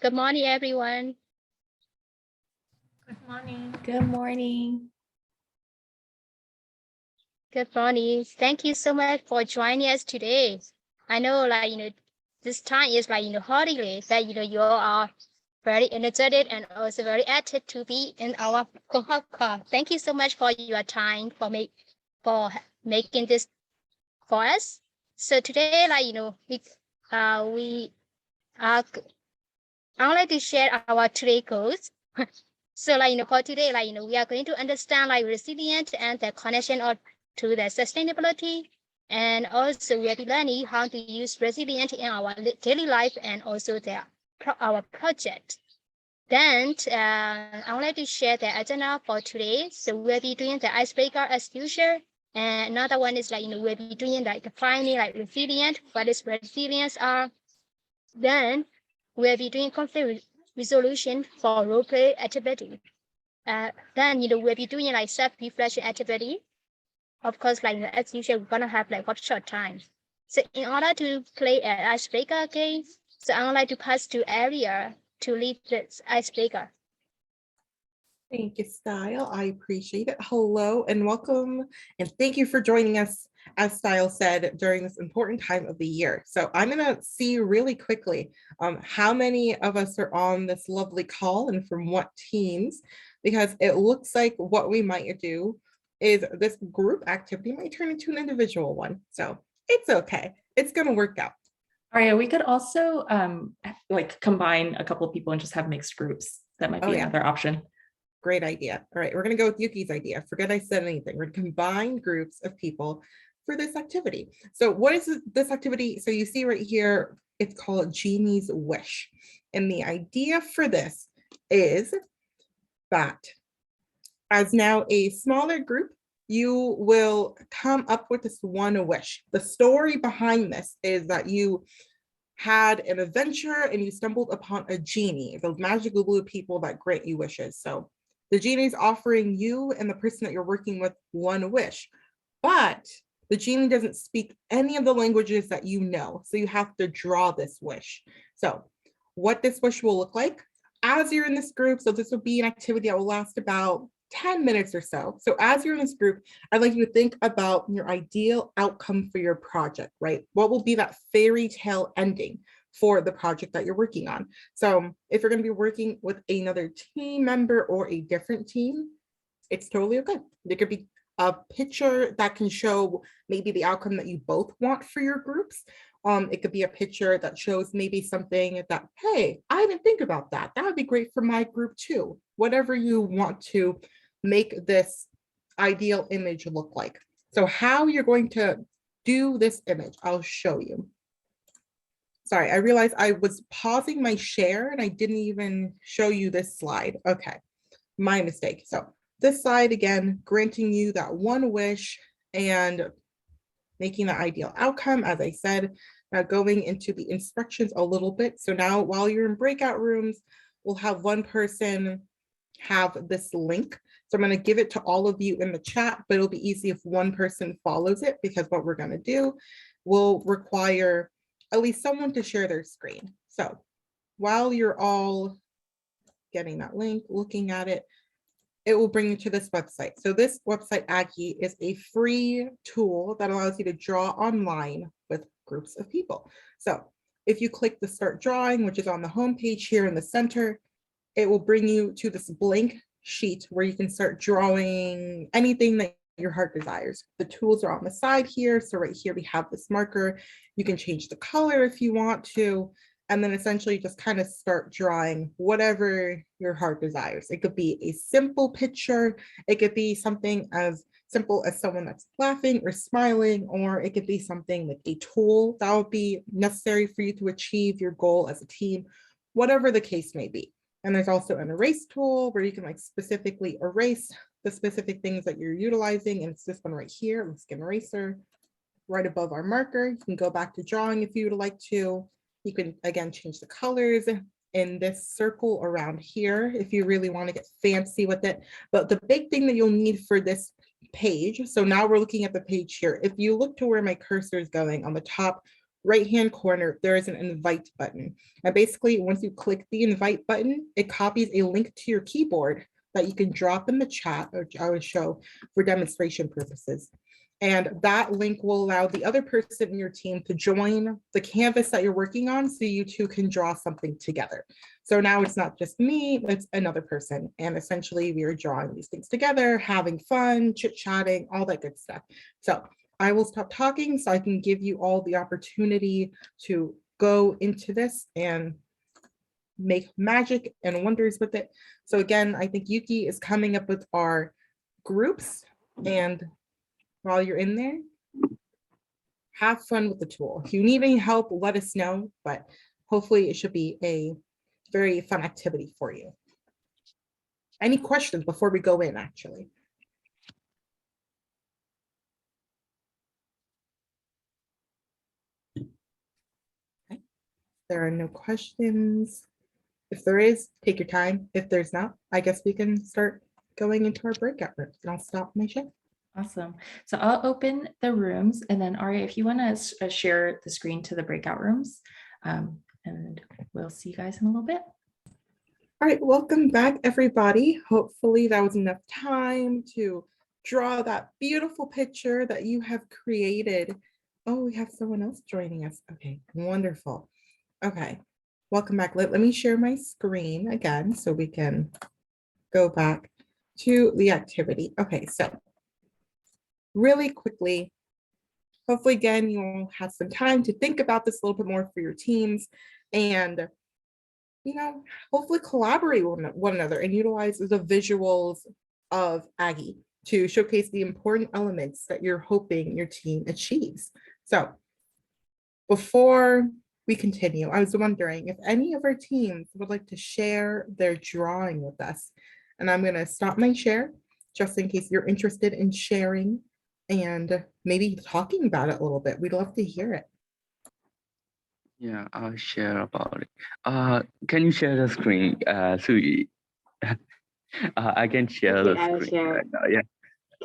Good morning, everyone. Good morning. Good morning. Good morning. Thank you so much for joining us today. I know, this time is holiday that you all are very energetic and also very active to be in our cohort call. Thank you so much for your time for making this for us. So today, we are. I would like to share our today goals. So, for today, we are going to understand resilience and the connection to the sustainability. And also we'll be learning how to use resilience in our daily life and also our project. Then I would like to share the agenda for today. So we'll be doing the icebreaker as usual. And another one is we'll be doing defining resilient, what is resilience are. Then we'll be doing conflict resolution for role play activity. Then we'll be doing self-reflection activity. Of course, as usual, we're gonna have what short time. So in order to play an icebreaker game, so I would like to pass to Aria to lead this icebreaker. Thank you, Style. I appreciate it. Hello and welcome, and thank you for joining us, as Style said, during this important time of the year. So I'm gonna see really quickly how many of us are on this lovely call and from what teams, because it looks like what we might do is this group activity might turn into an individual one. So it's okay. It's gonna work out. Aria, we could also combine a couple of people and just have mixed groups. That might be another option. Great idea. All right, we're going to go with Yuki's idea. Forget I said anything. We're going to combine groups of people for this activity. So what is this activity? So you see right here, it's called Genie's Wish. And the idea for this is that as now a smaller group, you will come up with this one wish. The story behind this is that you had an adventure and you stumbled upon a genie, those magical blue people that grant you wishes. So the genie is offering you and the person that you're working with one wish, but the genie doesn't speak any of the languages that you know. So you have to draw this wish. So what this wish will look like as you're in this group. So this will be an activity that will last about 10 minutes or so. So as you're in this group, I'd like you to think about your ideal outcome for your project, right? What will be that fairy tale ending for the project that you're working on? So if you're going to be working with another team member or a different team, it's totally okay. There could be a picture that can show maybe the outcome that you both want for your groups. It could be a picture that shows maybe something that, hey, I didn't think about that. That would be great for my group too. Whatever you want to make this ideal image look like. So how you're going to do this image, I'll show you. Sorry, I realized I was pausing my share and I didn't even show you this slide. Okay, my mistake. So this slide, again, granting you that one wish and making the ideal outcome, as I said. Now going into the instructions a little bit. So now while you're in breakout rooms, we'll have one person have this link. So I'm going to give it to all of you in the chat, but it'll be easy if one person follows it, because what we're going to do will require at least someone to share their screen. So while you're all getting that link, looking at it, it will bring you to this website. So this website, Aggie, is a free tool that allows you to draw online with groups of people. So if you click the Start Drawing, which is on the home page here in the center, it will bring you to this blank sheet where you can start drawing anything that your heart desires. The tools are on the side here. So right here we have this marker. You can change the color if you want to, and then essentially just kind of start drawing whatever your heart desires. It could be a simple picture. It could be something as simple as someone that's laughing or smiling, or it could be something like a tool that would be necessary for you to achieve your goal as a team, whatever the case may be. And there's also an erase tool where you can specifically erase the specific things that you're utilizing. And it's this one right here, let's get an eraser right above our marker. You can go back to drawing if you would like to. You can, again, change the colors in this circle around here if you really want to get fancy with it. But the big thing that you'll need for this page, so now we're looking at the page here. If you look to where my cursor is going on the top right-hand corner, there is an invite button. And basically, once you click the invite button, it copies a link to your keyboard that you can drop in the chat, which I would show for demonstration purposes. And that link will allow the other person in your team to join the canvas that you're working on so you two can draw something together. So now it's not just me, it's another person. And essentially we are drawing these things together, having fun, chit-chatting, all that good stuff. So I will stop talking so I can give you all the opportunity to go into this and make magic and wonders with it. So again, I think Yuki is coming up with our groups, and while you're in there, have fun with the tool. If you need any help, let us know, but hopefully it should be a very fun activity for you. Any questions before we go in, actually? Okay. There are no questions. If there is, take your time. If there's not, I guess we can start going into our breakout rooms, and I'll stop my share. Awesome. So I'll open the rooms, and then Aria, if you want to share the screen to the breakout rooms, and we'll see you guys in a little bit. All right, welcome back, everybody. Hopefully that was enough time to draw that beautiful picture that you have created. Oh, we have someone else joining us. Okay, wonderful. Okay, welcome back. Let me share my screen again so we can go back to the activity. Okay, so really quickly, hopefully again, you'll have some time to think about this a little bit more for your teams and, you know, hopefully collaborate with one another and utilize the visuals of Aggie to showcase the important elements that you're hoping your team achieves. So before we continue, I was wondering if any of our teams would like to share their drawing with us. And I'm going to stop my share just in case you're interested in sharing and maybe talking about it a little bit. We'd love to hear it. Yeah, I'll share about it. Can you share the screen, Sui? I can share Okay, the I'll screen share. right now, yeah,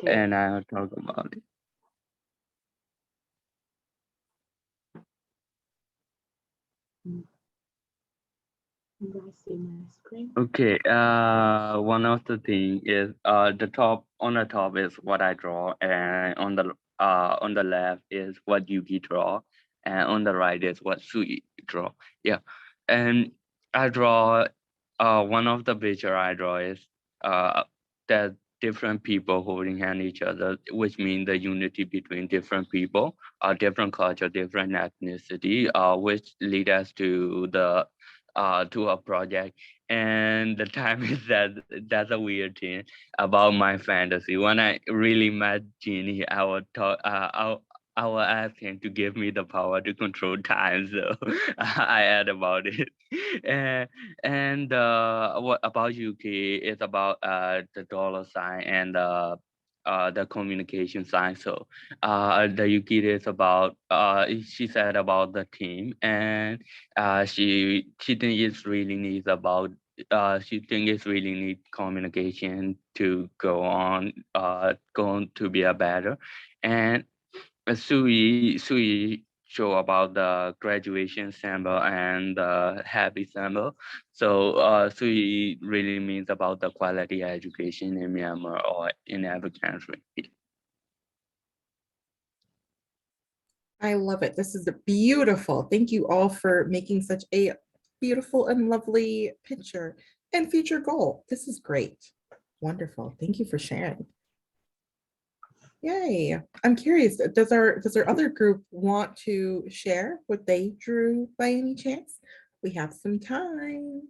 Okay. and I'll talk about it. You guys see my screen? Okay, one of the thing is the top, on the top is what I draw, and on the left is what Yuki draw, and on the right is what Sui draw. Yeah, and I draw one of the picture I draw is that different people holding hand each other, which means the unity between different people, different culture, different ethnicity, which lead us to a project. And the time is that's a weird thing about my fantasy. When I really met Genie, I would talk. I will ask him to give me the power to control time, so I add about it. And what about UK is about the dollar sign and the communication sign. So the Yuki is about she said about the team, and she think it's really needs about she think it's really need communication to go on to be a better. And Sui show about the graduation symbol and the happy symbol. So Sui really means about the quality education in Myanmar or in every country. I love it. This is beautiful. Thank you all for making such a beautiful and lovely picture and future goal. This is great. Wonderful. Thank you for sharing. Yay. I'm curious, does our other group want to share what they drew by any chance? We have some time.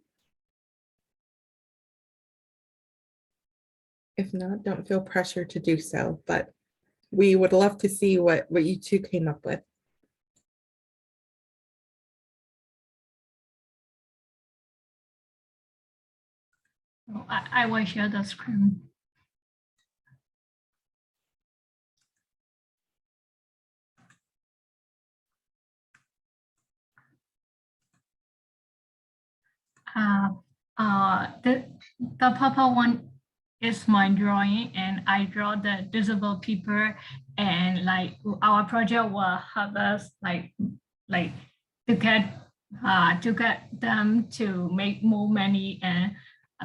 If not, don't feel pressure to do so, but we would love to see what you two came up with. I will share the screen. The purple one is my drawing, and I draw the disabled people, and like our project will help us like like to get them to make more money and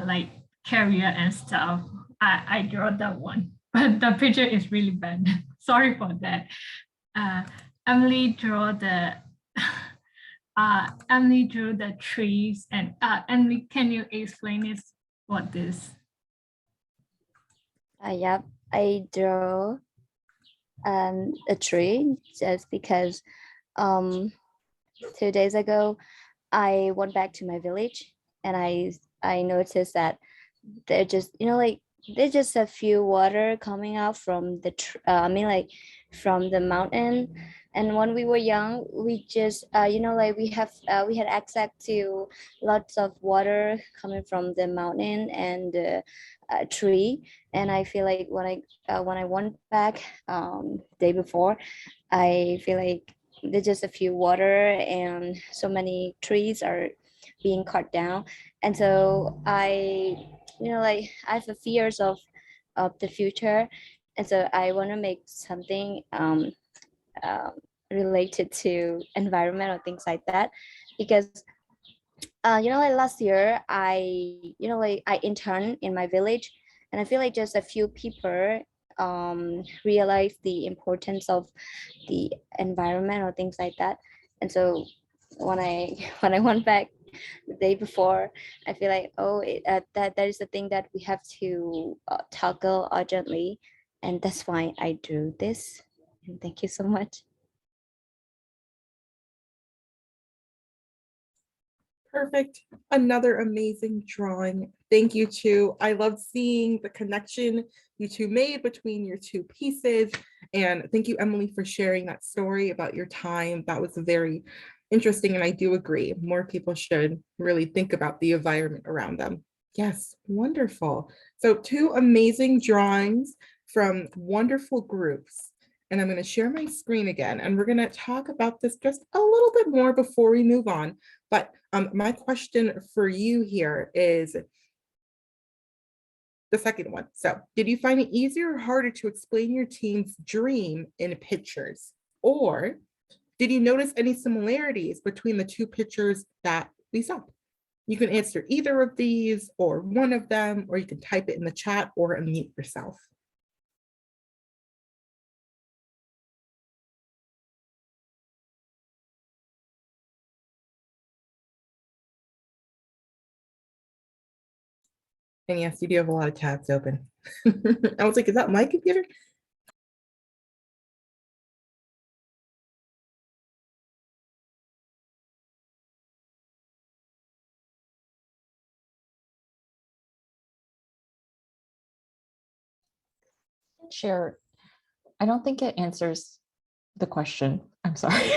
like career and stuff. I draw that one, but the picture is really bad. Sorry for that. Emily draw the Emily drew the trees, and Emily, can you explain it? What this? Yep, I draw a tree just because 2 days ago I went back to my village and I noticed that they're just like there's just a few water coming out from the like from the mountain. And when we were young, we just like we had access to lots of water coming from the mountain and tree. And I feel like when I went back day before, I feel like there's just a few water and so many trees are being cut down. And so like I have a fears of the future. And so I want to make something um, related to environmental things like that. Because like last year like I interned in my village, and I feel like just a few people realize the importance of the environment or things like that. And so when I when I went back the day before, I feel like that is the thing that we have to tackle urgently, and that's why I drew this. And thank you so much. Perfect. Another amazing drawing. Thank you two. I love seeing the connection you two made between your two pieces. And thank you, Emily, for sharing that story about your time. That was very interesting. And I do agree, more people should really think about the environment around them. Yes, wonderful. So two amazing drawings from wonderful groups. And I'm going to share my screen again, and we're going to talk about this just a little bit more before we move on. But my question for you here is the second one. So did you find it easier or harder to explain your team's dream in pictures? Or did you notice any similarities between the two pictures that we saw? You can answer either of these or one of them, or you can type it in the chat or unmute yourself. And yes, you do have a lot of tabs open. I was like, is that my computer? Share. I don't think it answers the question. I'm sorry.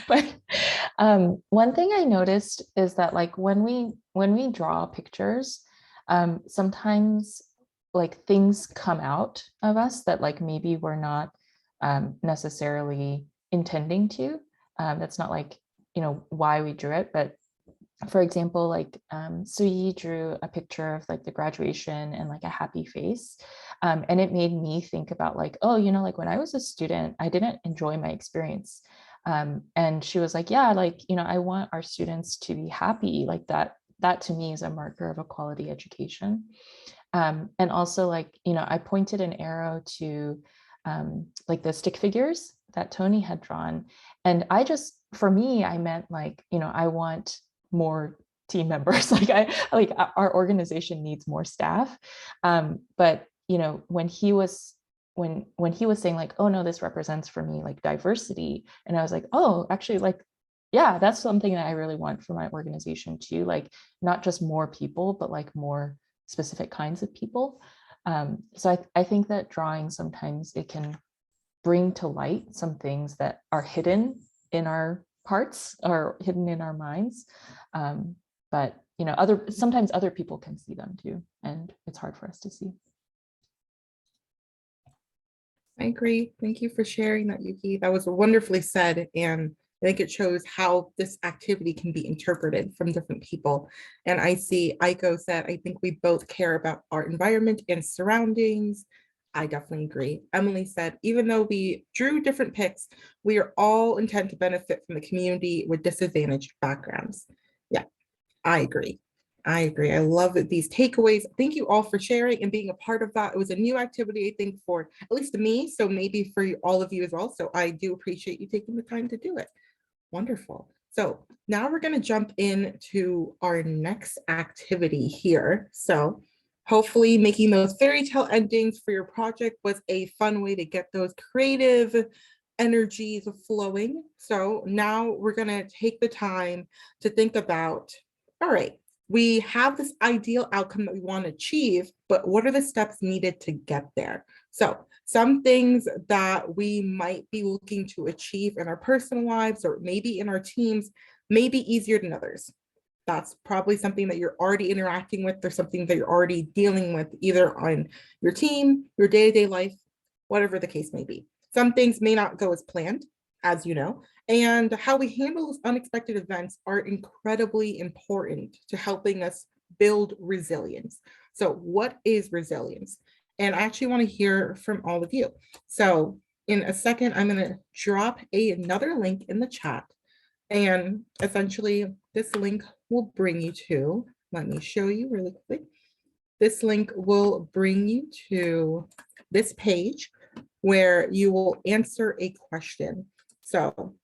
But one thing I noticed is that like when we draw pictures, sometimes like things come out of us that like maybe we're not necessarily intending to. That's not like, why we drew it, but for example, like Suyi drew a picture of like the graduation and like a happy face. And it made me think about like, oh, like when I was a student, I didn't enjoy my experience. And she was like, yeah, like, I want our students to be happy. Like that to me is a marker of a quality education. And also like, I pointed an arrow to like the stick figures that Tony had drawn. And for me, I meant like, I want more team members. like our organization needs more staff. But when he was saying like, oh no, this represents for me like diversity, and I was like, oh, actually, like, yeah, that's something that I really want for my organization too. Like not just more people, but like more specific kinds of people. So I think that drawing sometimes it can bring to light some things that are hidden in our hearts or hidden in our minds. But sometimes other people can see them too, and it's hard for us to see. I agree. Thank you for sharing that, Yuki. That was wonderfully said. And I think it shows how this activity can be interpreted from different people. And I see Aiko said, I think we both care about our environment and surroundings. I definitely agree. Emily said, even though we drew different picks, we are all intent to benefit from the community with disadvantaged backgrounds. Yeah, I agree. I agree. I love these takeaways. Thank you all for sharing and being a part of that. It was a new activity, I think, for at least me, so maybe for all of you as well. So I do appreciate you taking the time to do it. Wonderful. So now we're going to jump into our next activity here. So hopefully making those fairy tale endings for your project was a fun way to get those creative energies flowing. So now we're going to take the time to think about, all right, we have this ideal outcome that we want to achieve, but what are the steps needed to get there? So some things that we might be looking to achieve in our personal lives or maybe in our teams may be easier than others. That's probably something that you're already interacting with or something that you're already dealing with either on your team, your day-to-day life, whatever the case may be. Some things may not go as planned, as you know, and how we handle those unexpected events are incredibly important to helping us build resilience. So what is resilience? And I actually want to hear from all of you. So in a second, I'm going to drop another link in the chat. And essentially, this link will bring you to, let me show you really quickly. This link will bring you to this page where you will answer a question. So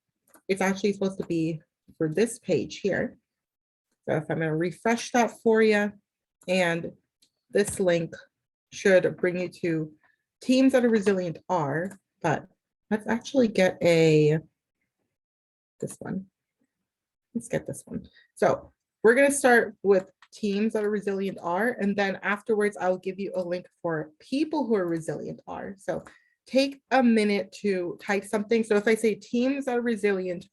it's actually supposed to be for this page here. So if I'm going to refresh that for you, and this link should bring you to teams that are resilient are, but let's actually get this one. Let's get this one. So we're going to start with teams that are resilient are, and then afterwards I'll give you a link for people who are resilient are. So take a minute to type something. So if I say teams that are resilient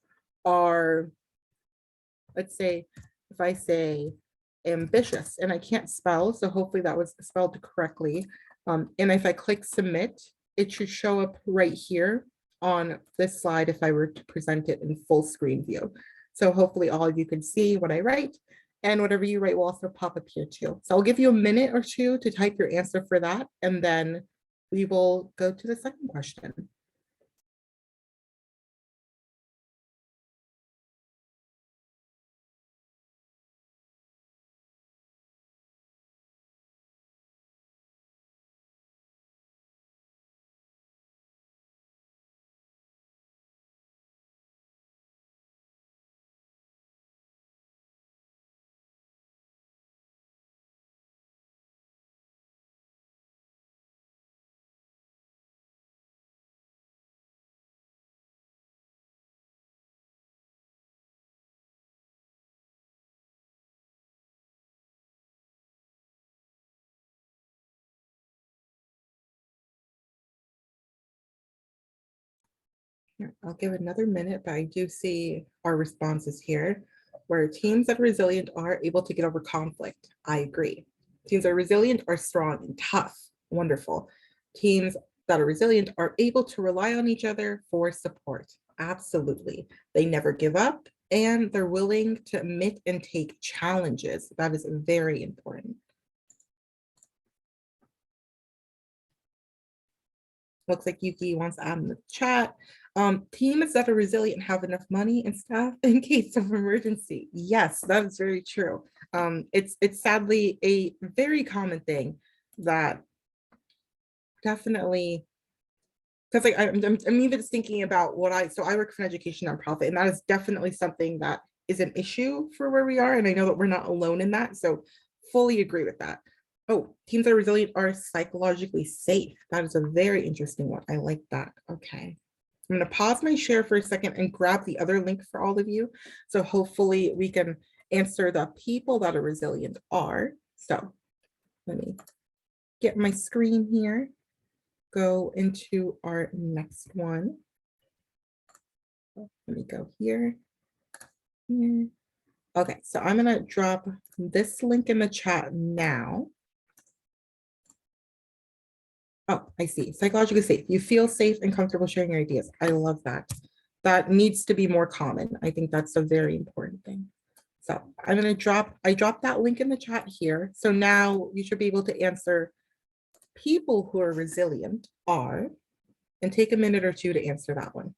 are, let's say, if I say ambitious, and I can't spell, so hopefully that was spelled correctly. And if I click submit, it should show up right here on this slide if I were to present it in full screen view. So hopefully all of you can see what I write, and whatever you write will also pop up here too. So I'll give you a minute or two to type your answer for that, and then we will go to the second question. Here, I'll give another minute, but I do see our responses here, where teams that are resilient are able to get over conflict. I agree. Teams that are resilient are strong and tough. Wonderful. Teams that are resilient are able to rely on each other for support. Absolutely. They never give up, and they're willing to admit and take challenges. That is very important. Looks like Yuki wants to add in the chat. Teams that are resilient have enough money and staff in case of emergency. Yes, that is very true. It's sadly a very common thing that definitely, because like I'm even thinking about what I work for an education nonprofit, and that is definitely something that is an issue for where we are, and I know that we're not alone in that. So fully agree with that. Oh, teams that are resilient are psychologically safe. That is a very interesting one. I like that. Okay. I'm going to pause my share for a second and grab the other link for all of you. So hopefully we can answer the people that are resilient are. So let me get my screen here, go into our next one. Let me go here. Okay, so I'm going to drop this link in the chat now. Oh, I see. Psychologically safe. You feel safe and comfortable sharing your ideas. I love that. That needs to be more common. I think that's a very important thing. So I'm going to I dropped that link in the chat here. So now you should be able to answer people who are resilient are, and take a minute or two to answer that one.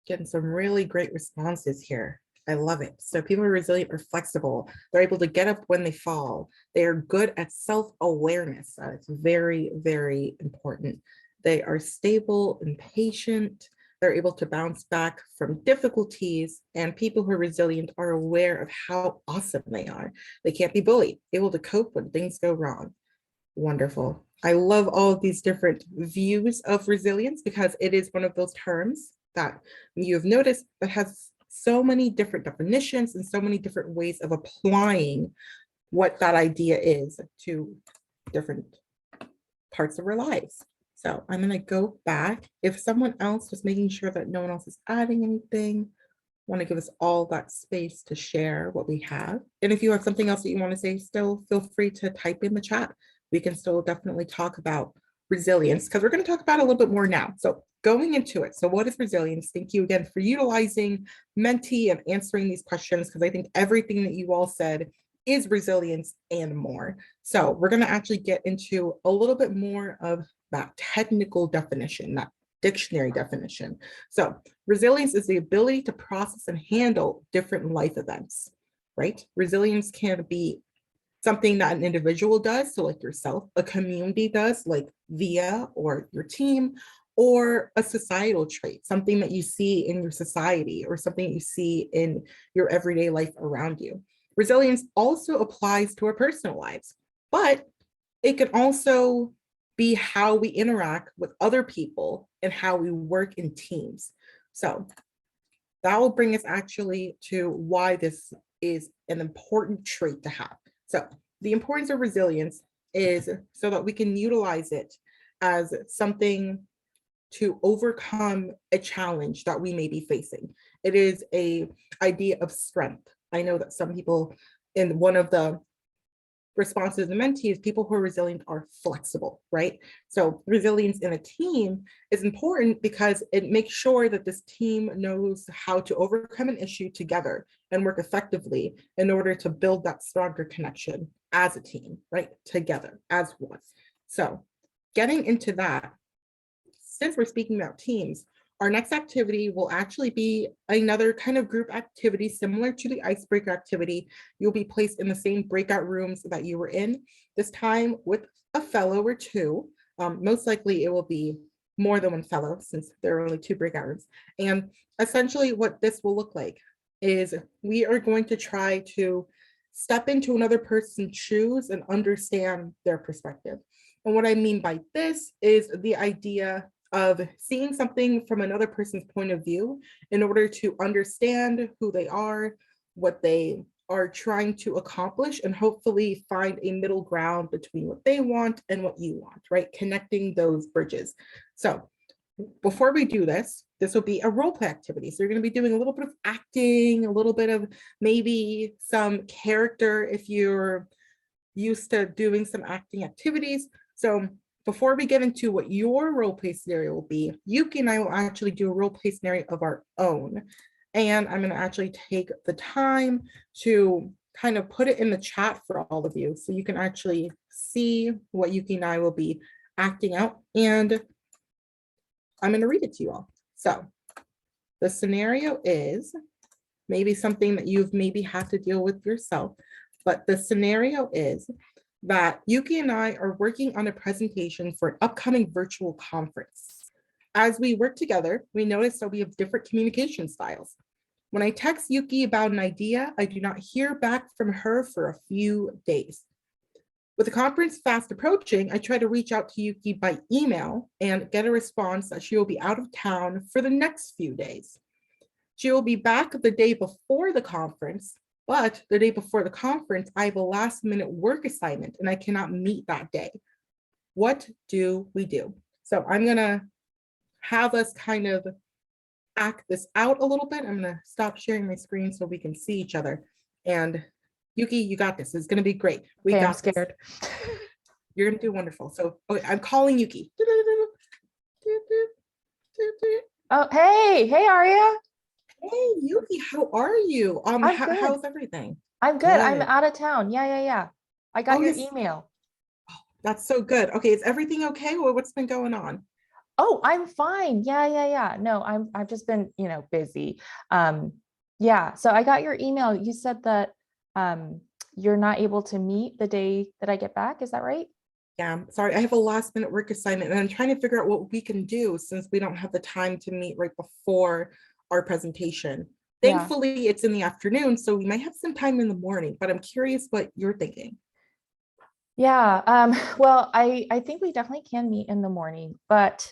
Getting some really great responses here. I love it. So people are resilient or flexible. They're able to get up when they fall. They are good at self-awareness. It's very, very important. They are stable and patient. They're able to bounce back from difficulties, and people who are resilient are aware of how awesome they are. They can't be bullied, able to cope when things go wrong. Wonderful. I love all of these different views of resilience because it is one of those terms that you have noticed that has so many different definitions and so many different ways of applying what that idea is to different parts of our lives. So I'm going to go back. If someone else, just making sure that no one else is adding anything, want to give us all that space to share what we have. And if you have something else that you want to say, still feel free to type in the chat. We can still definitely talk about resilience because we're going to talk about it a little bit more now. So going into it. So what is resilience? Thank you again for utilizing Menti and answering these questions, because I think everything that you all said is resilience and more. So we're going to actually get into a little bit more of that technical definition, that dictionary definition. So resilience is the ability to process and handle different life events, right? Resilience can be something that an individual does, so like yourself, a community does, like VIA or your team, or a societal trait, something that you see in your society or something you see in your everyday life around you. Resilience also applies to our personal lives, but it can also be how we interact with other people and how we work in teams. So that will bring us actually to why this is an important trait to have. So the importance of resilience is so that we can utilize it as something to overcome a challenge that we may be facing. It is an idea of strength. I know that some people, in one of the responses in mentees, people who are resilient are flexible, right? So resilience in a team is important because it makes sure that this team knows how to overcome an issue together and work effectively in order to build that stronger connection as a team, right? Together as one. So getting into that, since we're speaking about teams, our next activity will actually be another kind of group activity similar to the icebreaker activity. You'll be placed in the same breakout rooms that you were in, this time with a fellow or two. Most likely it will be more than one fellow since there are only 2 breakout rooms. And essentially what this will look like is we are going to try to step into another person's shoes and understand their perspective. And what I mean by this is the idea of seeing something from another person's point of view in order to understand who they are, what they are trying to accomplish, and hopefully find a middle ground between what they want and what you want, right? Connecting those bridges. So before we do this, this will be a role play activity. So you're going to be doing a little bit of acting, a little bit of maybe some character if you're used to doing some acting activities. So before we get into what your role play scenario will be, Yuki and I will actually do a role play scenario of our own. And I'm going to actually take the time to kind of put it in the chat for all of you so you can actually see what Yuki and I will be acting out. And I'm going to read it to you all. So the scenario is maybe something that you've maybe had to deal with yourself, but the scenario is that Yuki and I are working on a presentation for an upcoming virtual conference. As we work together, we notice that we have different communication styles. When I text Yuki about an idea, I do not hear back from her for a few days. With the conference fast approaching, I try to reach out to Yuki by email and get a response that she will be out of town for the next few days. She will be back the day before the conference, but the day before the conference, I have a last-minute work assignment and I cannot meet that day. What do we do? So I'm gonna have us kind of act this out a little bit. I'm gonna stop sharing my screen so we can see each other. And Yuki, you got this. It's gonna be great. We Okay, I'm got this. scared. You're gonna do wonderful. So okay, I'm calling Yuki. Oh, hey, Aria. Hey Yuki, how are you? I'm good. How's everything? I'm good. I'm Good. out of town. Yeah. I got Oh, your yes. email. That's so good. Okay, is everything okay? What's been going on? Oh, I'm fine. Yeah. No, I've just been, busy. Yeah, so I got your email. You said that you're not able to meet the day that I get back. Is that right? Yeah, sorry, I have a last minute work assignment and I'm trying to figure out what we can do since we don't have the time to meet right before our presentation. Yeah. Thankfully, it's in the afternoon, so we might have some time in the morning, but I'm curious what you're thinking. Yeah, well, I think we definitely can meet in the morning, but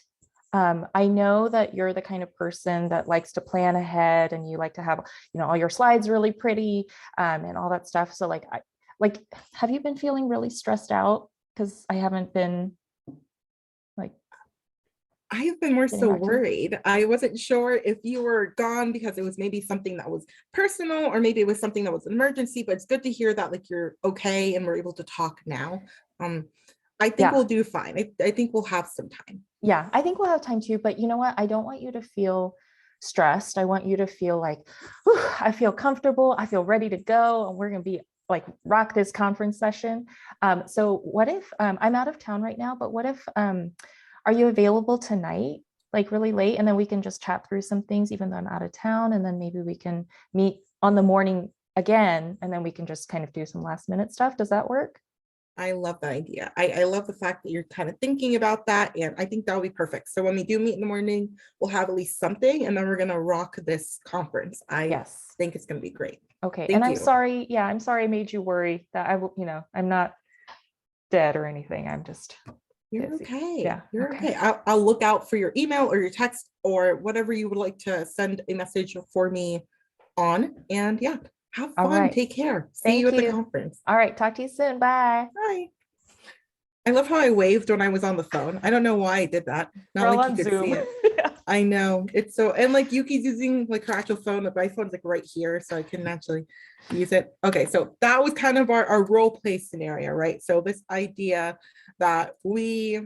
I know that you're the kind of person that likes to plan ahead and you like to have, all your slides really pretty and all that stuff. So have you been feeling really stressed out? Because I haven't been I have been more getting so back to you. worried. I wasn't sure if you were gone because it was maybe something that was personal or maybe it was something that was an emergency, but it's good to hear that you're okay and we're able to talk now. I think Yeah. we'll do fine. I think we'll have some time. Yeah, I think we'll have time too, but you know what? I don't want you to feel stressed. I want you to feel like, whew, I feel comfortable. I feel ready to go. And we're going to be rock this conference session. So what if I'm out of town right now, but what if, are you available tonight, really late? And then we can just chat through some things, even though I'm out of town. And then maybe we can meet on the morning again, and then we can just kind of do some last minute stuff. Does that work? I love that idea. I love the fact that you're kind of thinking about that. And I think that'll be perfect. So when we do meet in the morning, we'll have at least something and then we're going to rock this conference. I think it's going to be great. Okay. Thank And I'm you. sorry. Yeah, I'm sorry I made you worry that I will, I'm not dead or anything. I'm just You're busy. okay. Yeah. You're okay. I'll look out for your email or your text or whatever you would like to send a message for me on. And yeah, have All fun. right. Take care. See Thank you at the you. conference. All right. Talk to you soon. Bye. Bye. I love how I waved when I was on the phone. I don't know why I did that. Not We're all like on you could Zoom. see it. Yeah. I know. It's so, and Yuki's using her actual phone, but my phone's right here, so I can actually use it. Okay, so that was kind of our role play scenario, right? So this idea that we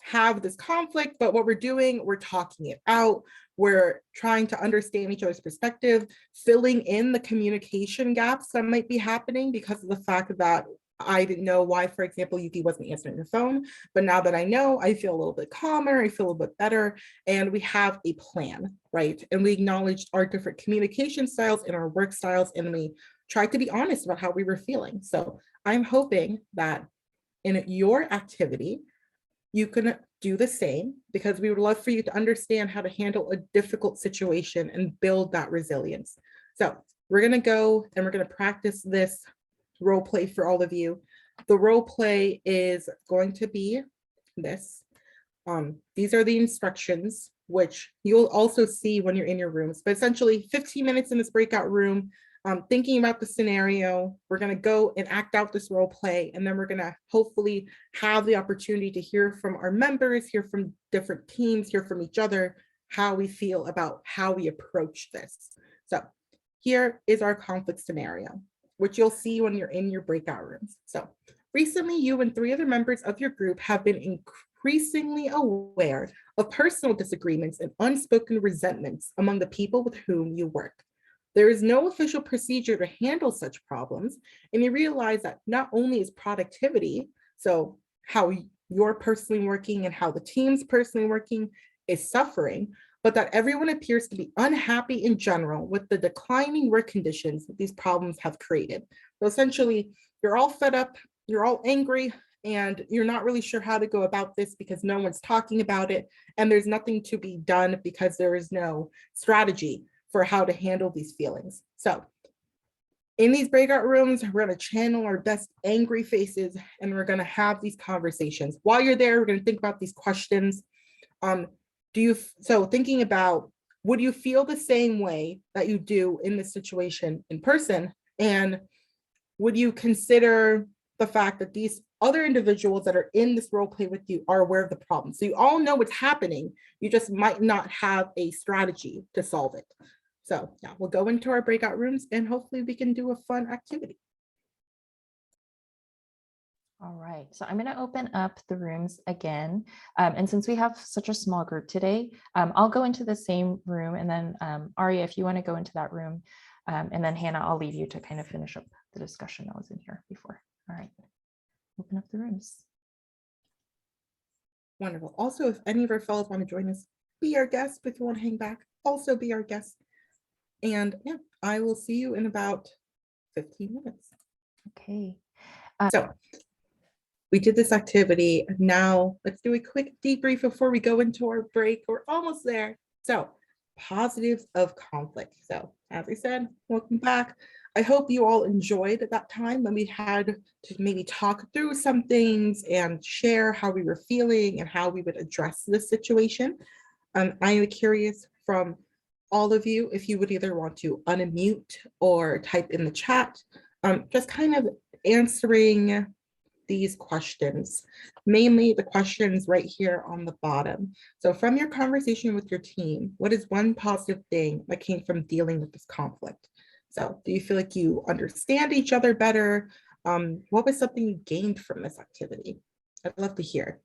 have this conflict, but what we're doing, we're talking it out. We're trying to understand each other's perspective, filling in the communication gaps that might be happening because of the fact that I didn't know why, for example, Yuki wasn't answering the phone, but now that I know, I feel a little bit calmer, I feel a little bit better, and we have a plan, right? And we acknowledged our different communication styles and our work styles, and we tried to be honest about how we were feeling. So I'm hoping that in your activity, you can do the same because we would love for you to understand how to handle a difficult situation and build that resilience. So we're gonna go and we're gonna practice this role play for all of you. The role play is going to be this. These are the instructions, which you'll also see when you're in your rooms, but essentially 15 minutes in this breakout room, thinking about the scenario. We're going to go and act out this role play, and then we're going to hopefully have the opportunity to hear from our members, hear from different teams, hear from each other, how we feel about how we approach this. So here is our conflict scenario, which you'll see when you're in your breakout rooms. So recently, you and 3 other members of your group have been increasingly aware of personal disagreements and unspoken resentments among the people with whom you work. There is no official procedure to handle such problems, and you realize that not only is productivity, so how you're personally working and how the team's personally working is suffering, but that everyone appears to be unhappy in general with the declining work conditions that these problems have created. So essentially, you're all fed up, you're all angry, and you're not really sure how to go about this because no one's talking about it, and there's nothing to be done because there is no strategy for how to handle these feelings. So in these breakout rooms, we're going to channel our best angry faces and we're going to have these conversations. While you're there, we're going to think about these questions. So thinking about, would you feel the same way that you do in this situation in person? And would you consider the fact that these other individuals that are in this role play with you are aware of the problem? So you all know what's happening. You just might not have a strategy to solve it. So yeah, we'll go into our breakout rooms and hopefully we can do a fun activity. All right, so I'm going to open up the rooms again. And since we have such a small group today, I'll go into the same room, and then Aria, if you want to go into that room, and then Hannah, I'll leave you to kind of finish up the discussion that was in here before. All right, open up the rooms. Wonderful. Also, if any of our fellows want to join us, be our guest. If you want to hang back, also be our guest. And yeah, I will see you in about 15 minutes. Okay. So we did this activity. Now let's do a quick debrief before we go into our break. We're almost there. So positives of conflict. So as I said, welcome back. I hope you all enjoyed that time when we had to maybe talk through some things and share how we were feeling and how we would address this situation. I am curious from all of you if you would either want to unmute or type in the chat, just kind of answering these questions, mainly the questions right here on the bottom. So from your conversation with your team, what is one positive thing that came from dealing with this conflict? So do you feel like you understand each other better? What was something you gained from this activity? I'd love to hear.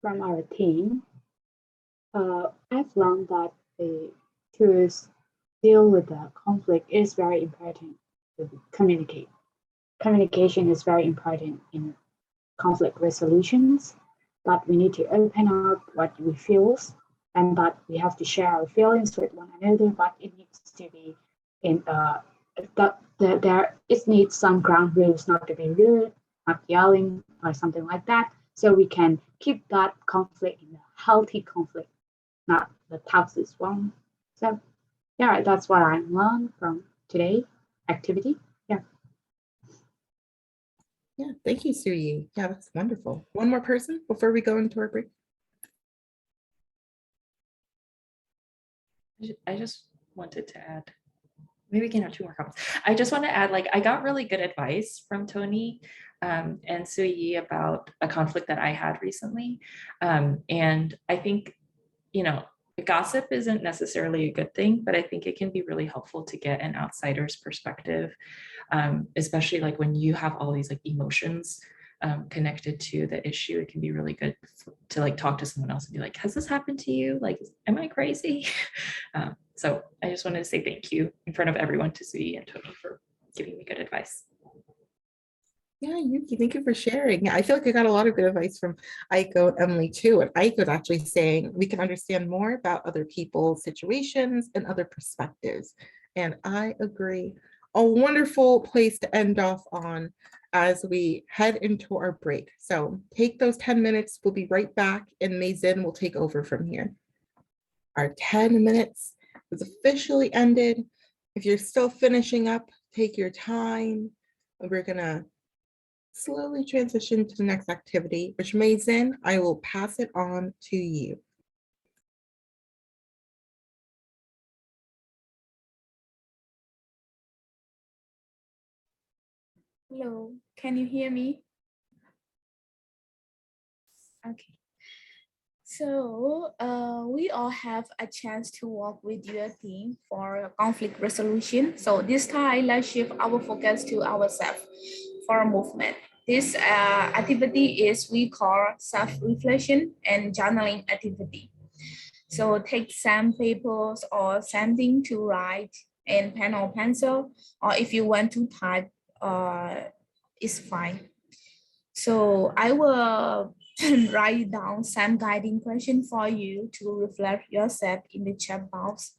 From our team, I've learned that to deal with the conflict is very important to communicate. Communication is very important in conflict resolutions, that we need to open up what we feel and that we have to share our feelings with one another, but it needs to be in it needs some ground rules, not to be rude, not yelling or something like that, so we can keep that conflict in a healthy conflict, not the toxic one. So yeah, that's what I learned from today activity. Yeah, thank you, Suyi. Yeah, that's wonderful. One more person before we go into our break. I just wanted to add, maybe we can have two more comments. I just want to add, like, I got really good advice from Tony and Suyi about a conflict that I had recently. And I think, you know, gossip isn't necessarily a good thing, but I think it can be really helpful to get an outsider's perspective, especially like when you have all these like emotions connected to the issue. It can be really good to like talk to someone else and be like, has this happened to you? Like, am I crazy? So I just wanted to say thank you in front of everyone to Sui and Tony for giving me good advice. Yeah, Yuki, thank you for sharing. Yeah, I feel like I got a lot of good advice from Aiko and Emily too. And Aiko was actually saying we can understand more about other people's situations and other perspectives. And I agree. A wonderful place to end off on as we head into our break. So take those 10 minutes. We'll be right back and Mazen will take over from here. Our 10 minutes is officially ended. If you're still finishing up, take your time. We're gonna slowly transition to the next activity, which Mazen, I will pass it on to you. Hello, can you hear me? Okay. So we all have a chance to work with your team for conflict resolution. So this time, let's shift our focus to ourselves for a movement. This activity is we call self-reflection and journaling activity. So take some papers or something to write and pen or pencil, or if you want to type, it's fine. So I will write down some guiding question for you to reflect yourself in the chat box.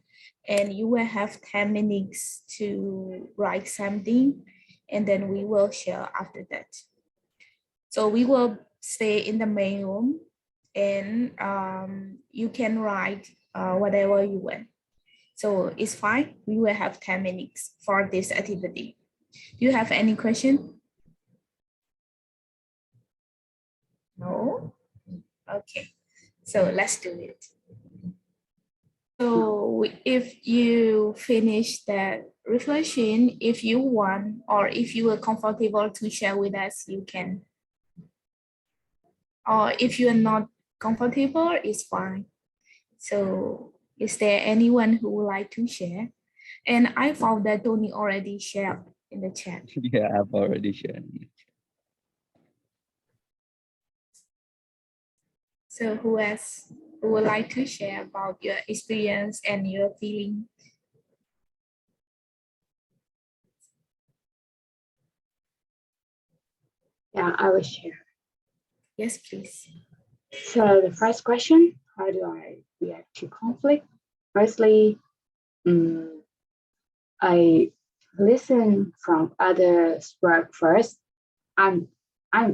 And you will have 10 minutes to write something, and then we will share after that. So we will stay in the main room, and you can write whatever you want. So it's fine. We will have 10 minutes for this activity. Do you have any question? No? Okay. So let's do it. So if you finish that reflection, if you want, or if you are comfortable to share with us, you can. Or if you are not comfortable, it's fine. So is there anyone who would like to share? And I found that Tony already shared in the chat. Yeah, I've already shared. So who else who would like to share about your experience and your feeling? Yeah, I will share. Yes, please. So the first question, how do I react to conflict? Firstly, I listen from others' work first. I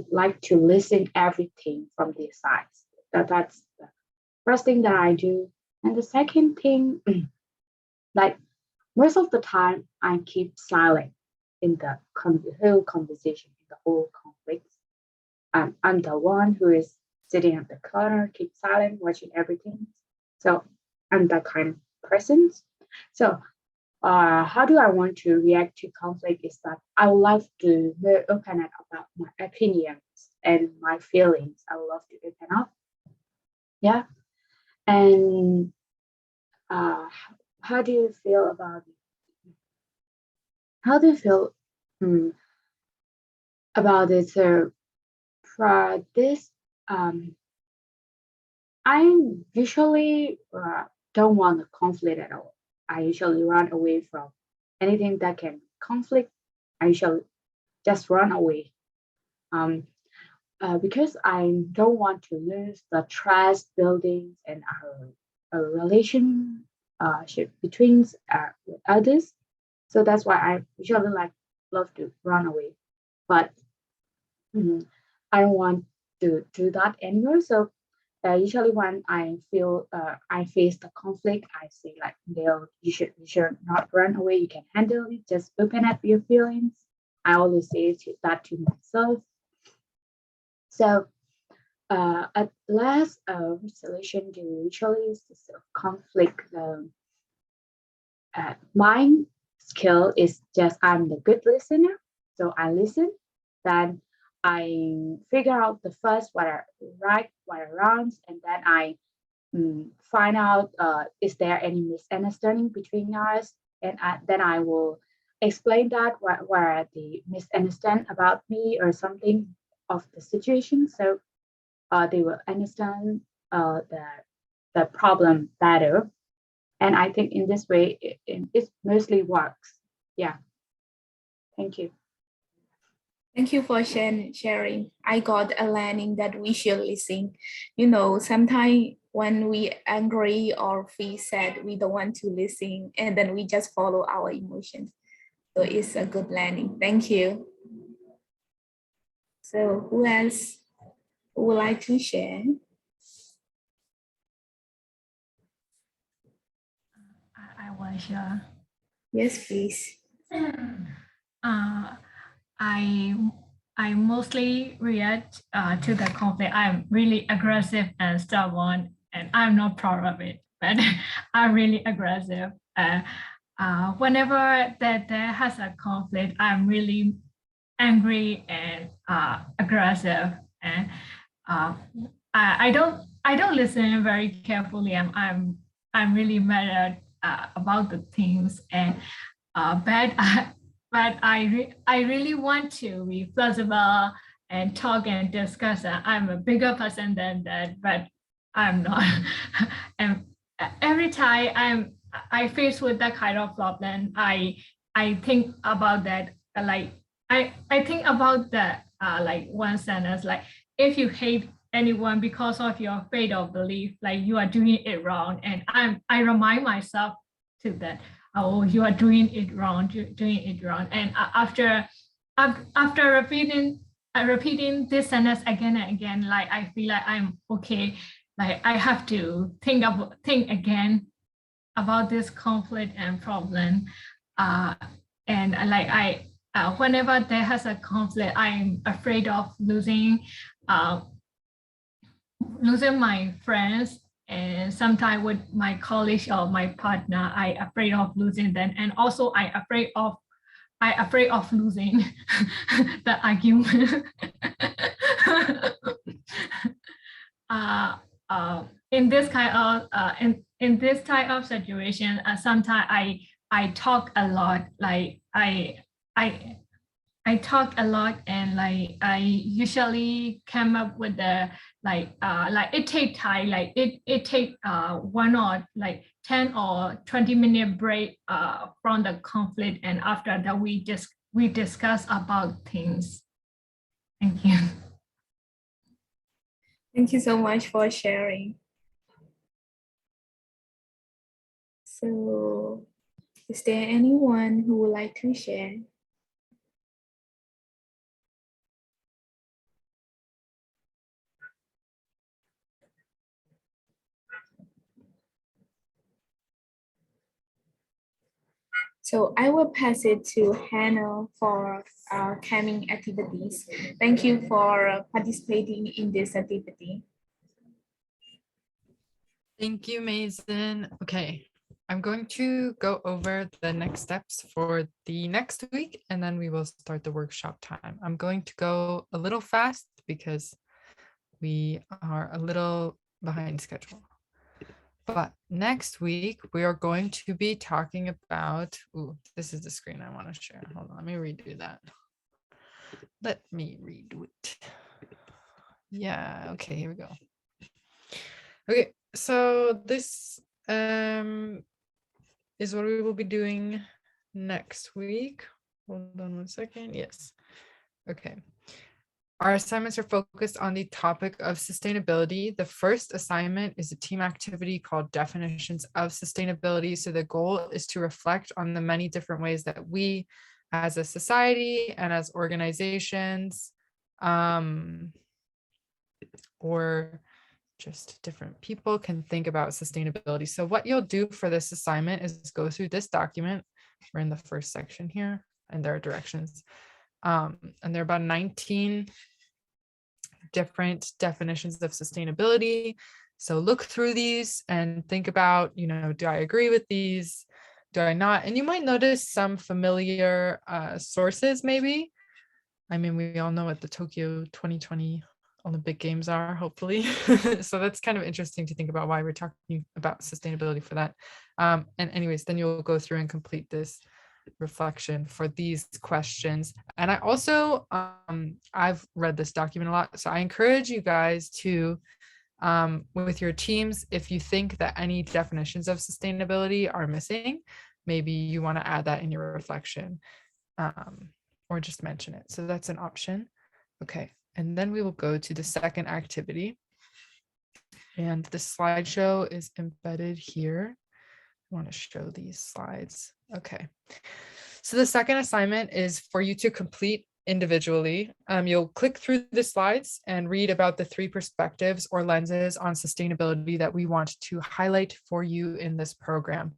like to listen everything from their sides. That's the first thing that I do. And the second thing, like most of the time, I keep silent in the whole conversation, in the whole conflict. I'm the one who is sitting at the corner, keep silent, watching everything. So I'm that kind of person. So how do I want to react to conflict is that I love to open up about my opinions and my feelings. I love to open up. Yeah. And how do you feel about it? How do you feel about it? So for this, I usually don't want a conflict at all. I usually run away from anything that can conflict. I usually just run away. Because I don't want to lose the trust building and our relationship between with others. So that's why I usually love to run away. But I don't want to do that anymore. So usually when I face the conflict, I say like, Dale, you should not run away. You can handle it. Just open up your feelings. I always say that to myself. So at last, resolution to usually is this conflict. My skill is just I'm the good listener. So I listen, then I figure out the first what are right, what are wrong, and then I find out is there any misunderstanding between us, and then I will explain that where the misunderstand about me or something of the situation. So they will understand the problem better. And I think in this way, it mostly works. Yeah. Thank you. Thank you for sharing. I got a learning that we should listen. You know, sometimes when we angry or feel sad, we don't want to listen, and then we just follow our emotions. So it's a good learning. Thank you. So who else would like to share? I was sure. Yes, please. I mostly react to the conflict. I'm really aggressive and stubborn, and I'm not proud of it, but I'm really aggressive. Whenever there has a conflict, I'm really angry and aggressive, and I don't listen very carefully. I'm really mad about the things, and but I really want to be flexible and talk and discuss. I'm a bigger person than that, but I'm not. And every time I face with that kind of problem, I think about that. Like I think about like one sentence, like if you hate anyone because of your faith or belief, like you are doing it wrong. And I remind myself to that, oh, you are doing it wrong, doing it wrong. And after repeating this sentence again and again, like I feel like I'm okay. Like I have to think again about this conflict and problem. And whenever there has a conflict, I'm afraid of losing my friends, and sometimes with my colleagues or my partner, I afraid of losing them, and also I afraid of losing the argument. uh, in this kind of in this type of situation, sometimes I talk a lot. Like I talk a lot, and like I usually come up with the like it take time, like it take 1 or like 10 or 20-minute break from the conflict, and after that we discuss about things. Thank you. Thank you so much for sharing. So, is there anyone who would like to share? So I will pass it to Hannah for our coming activities. Thank you for participating in this activity. Thank you, Mason. Okay, I'm going to go over the next steps for the next week, and then we will start the workshop time. I'm going to go a little fast because we are a little behind schedule. But next week, we are going to be talking about, ooh, this is the screen I want to share. Hold on, let me redo that. Let me redo it. Yeah, okay, here we go. Okay, so this is what we will be doing next week. Hold on one second. Yes. Okay. Our assignments are focused on the topic of sustainability. The first assignment is a team activity called Definitions of Sustainability. So the goal is to reflect on the many different ways that we as a society and as organizations or just different people can think about sustainability. So what you'll do for this assignment is go through this document. We're in the first section here, and there are directions. And there are about 19 different definitions of sustainability. So look through these and think about, do I agree with these? Do I not? And you might notice some familiar sources maybe. I mean, we all know what the Tokyo 2020 Olympic Games are, hopefully. So that's kind of interesting to think about why we're talking about sustainability for that. And anyways, then you'll go through and complete this reflection for these questions. And I also, I've read this document a lot, so I encourage you guys to, with your teams, if you think that any definitions of sustainability are missing, maybe you want to add that in your reflection, or just mention it. So that's an option. Okay, and then we will go to the second activity. And the slideshow is embedded here. I want to show these slides. Okay. So the second assignment is for you to complete individually. You'll click through the slides and read about the 3 perspectives or lenses on sustainability that we want to highlight for you in this program.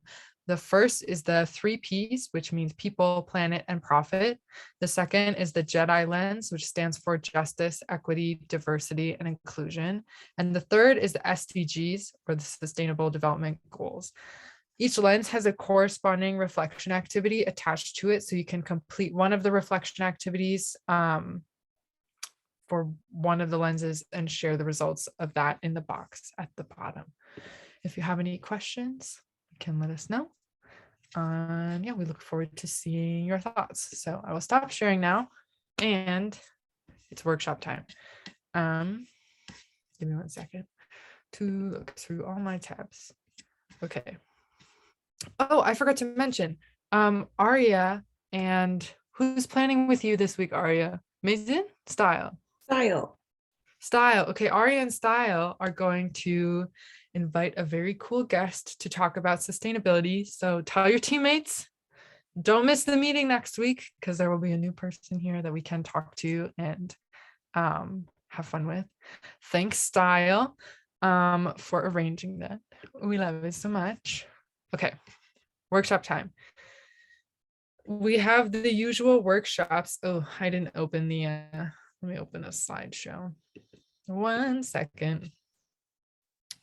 The first is the 3 Ps, which means people, planet, and profit. The second is the JEDI lens, which stands for justice, equity, diversity, and inclusion. And the third is the SDGs, or the Sustainable Development Goals. Each lens has a corresponding reflection activity attached to it, so you can complete one of the reflection activities for one of the lenses and share the results of that in the box at the bottom. If you have any questions, you can let us know. And yeah, we look forward to seeing your thoughts. So I will stop sharing now, and it's workshop time. Give me 1 second to look through all my tabs. Okay. Oh, I forgot to mention, Aria, and who's planning with you this week, Aria? Mason? Style. Style. Okay, Ari and Style are going to invite a very cool guest to talk about sustainability. So tell your teammates, don't miss the meeting next week because there will be a new person here that we can talk to and have fun with. Thanks, Style, for arranging that. We love it so much. Okay, workshop time. We have the usual workshops. Oh, I didn't open the, let me open a slideshow. 1 second.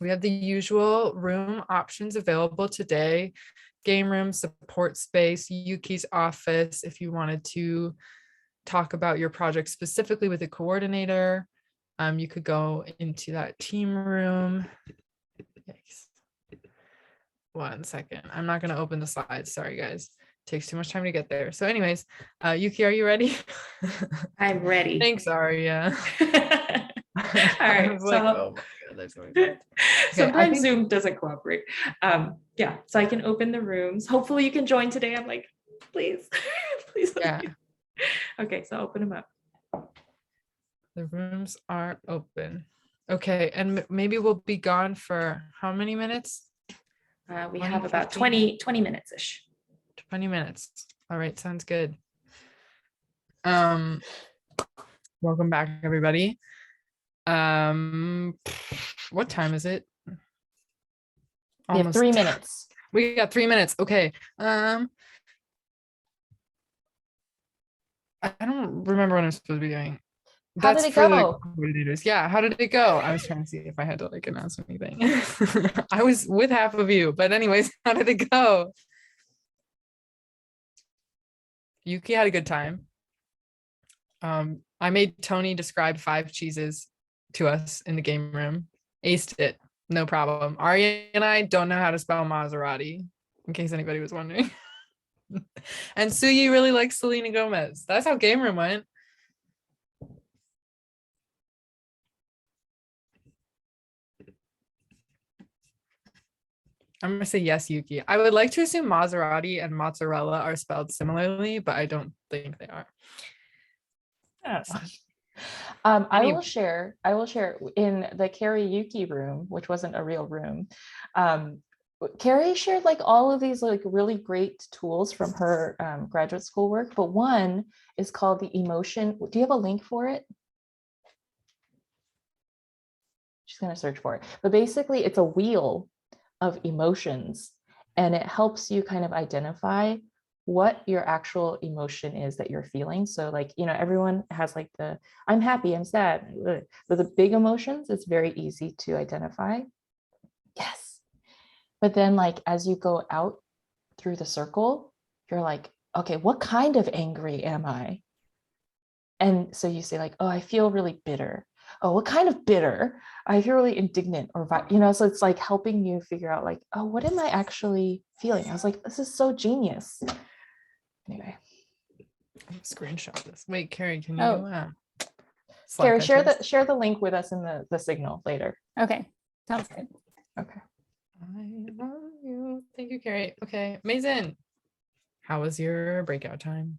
We have the usual room options available today. Game room, support space, Yuki's office, if you wanted to talk about your project specifically with a coordinator. You could go into that team room. Yikes. 1 second. I'm not going to open the slides. Sorry, guys. Takes too much time to get there. So anyways, Yuki, are you ready? I'm ready. Thanks, Aria. All right. Like, So, oh my God, there's no way. sometimes Zoom doesn't cooperate. Yeah, so I can open the rooms. Hopefully you can join today. I'm like, please, please. Yeah. Okay, so open them up. The rooms are open. Okay, and maybe we'll be gone for how many minutes? We 20, have about 15? 20 minutes-ish. 20 minutes. All right, sounds good. Welcome back, everybody. What time is it? We have 3 minutes. We got 3 minutes. Okay. I don't remember what I'm supposed to be doing. How did it go? Coordinators. Yeah, how did it go? I was trying to see if I had to like announce anything. I was with half of you, but anyways, how did it go? Yuki had a good time. I made Tony describe 5 cheeses to us in the game room. Aced it, no problem. Arya and I don't know how to spell Maserati, in case anybody was wondering. And Suyi really likes Selena Gomez. That's how game room went. I'm gonna say yes, Yuki. I would like to assume Maserati and mozzarella are spelled similarly, but I don't think they are. I will share in the karaoke room, which wasn't a real room. Carrie shared like all of these like really great tools from her graduate school work, but one is called the emotion. Do you have a link for it? She's going to search for it, but basically it's a wheel of emotions and it helps you kind of identify what your actual emotion is that you're feeling. So like, you know, everyone has like the, I'm happy, I'm sad, but the big emotions, it's very easy to identify. Yes. But then like, as you go out through the circle, you're like, okay, what kind of angry am I? And so you say like, oh, I feel really bitter. Oh, what kind of bitter? I feel really indignant or, you know, so it's like helping you figure out like, oh, what am I actually feeling? I was like, this is so genius. Anyway. Screenshot this. Wait, Carrie, can you Carrie, share the link with us in the signal later. Okay, sounds good. Okay. I love you. Thank you, Carrie. Okay, Mason, how was your breakout time?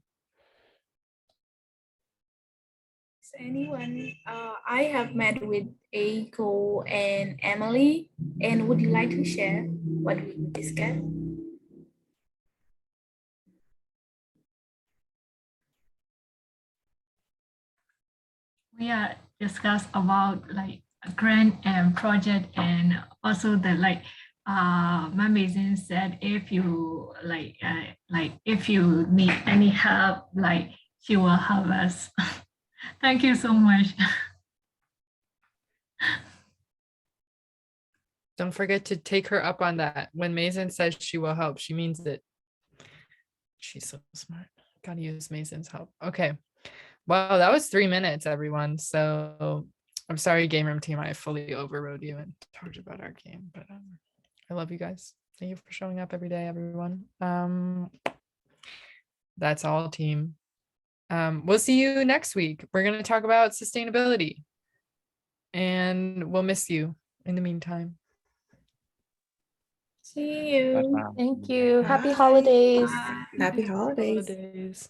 Anyone? I have met with Aiko and Emily, and would you like to share what we discussed? We are discuss about like a grant and project, and also the like my Mason said, if you like if you need any help, like she will help us. Thank you so much. Don't forget to take her up on that. When Mason says she will help, she means it. She's so smart. Gotta use Mason's help. Okay. Well, that was 3 minutes, everyone. So I'm sorry, game room team, I fully overrode you and talked about our game, but I love you guys. Thank you for showing up every day, everyone. That's all, team. We'll see you next week. We're going to talk about sustainability and we'll miss you in the meantime. See you. Bye-bye. Thank you. Happy Bye. holidays. Bye. Happy holidays. Holidays.